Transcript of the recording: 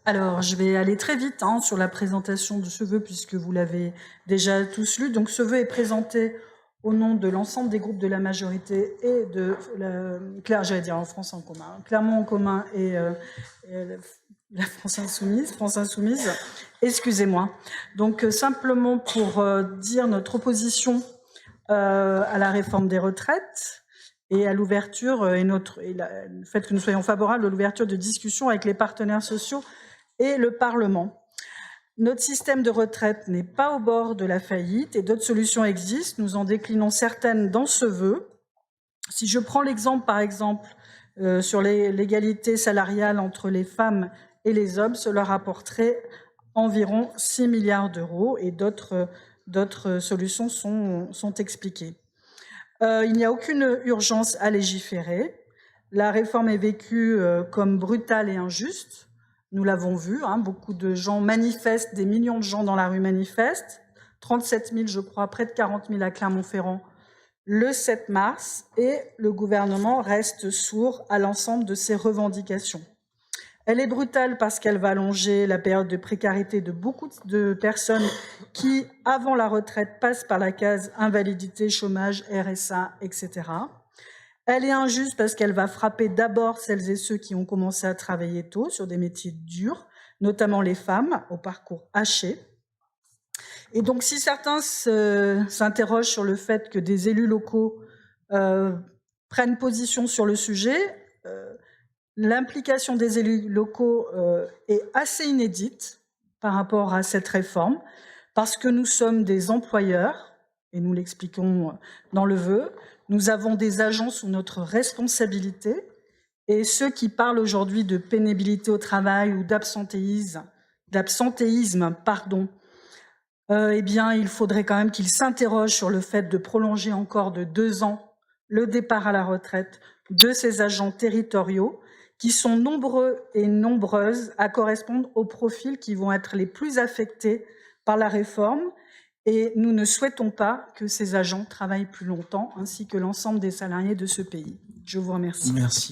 Alors, je vais aller très vite sur la présentation de ce vœu, puisque vous l'avez déjà tous lu. Donc, ce vœu est présenté au nom de l'ensemble des groupes de la majorité et de j'allais dire en France en commun, Clermont en commun et la France Insoumise, excusez-moi. Donc, simplement pour dire notre opposition à la réforme des retraites et à l'ouverture le fait que nous soyons favorables à l'ouverture de discussions avec les partenaires sociaux et le Parlement. Notre système de retraite n'est pas au bord de la faillite et d'autres solutions existent. Nous en déclinons certaines dans ce vœu. Si je prends l'exemple, par exemple, sur l'égalité salariale entre les femmes et les hommes, cela rapporterait environ 6 milliards d'euros et d'autres solutions sont expliquées. Il n'y a aucune urgence à légiférer. La réforme est vécue comme brutale et injuste. Nous l'avons vu, beaucoup de gens manifestent, des millions de gens dans la rue manifestent. 37 000, je crois, près de 40 000 à Clermont-Ferrand le 7 mars, et le gouvernement reste sourd à l'ensemble de ces revendications. Elle est brutale parce qu'elle va allonger la période de précarité de beaucoup de personnes qui, avant la retraite, passent par la case invalidité, chômage, RSA, etc. Elle est injuste parce qu'elle va frapper d'abord celles et ceux qui ont commencé à travailler tôt sur des métiers durs, notamment les femmes au parcours haché. Et donc, si certains s'interrogent sur le fait que des élus locaux prennent position sur le sujet, l'implication des élus locaux est assez inédite par rapport à cette réforme, parce que nous sommes des employeurs, et nous l'expliquons dans le vœu, nous avons des agents sous notre responsabilité, et ceux qui parlent aujourd'hui de pénibilité au travail ou d'absentéisme, eh bien, il faudrait quand même qu'ils s'interrogent sur le fait de prolonger encore de 2 ans le départ à la retraite de ces agents territoriaux qui sont nombreux et nombreuses à correspondre aux profils qui vont être les plus affectés par la réforme. Et nous ne souhaitons pas que ces agents travaillent plus longtemps, ainsi que l'ensemble des salariés de ce pays. Je vous remercie. Merci.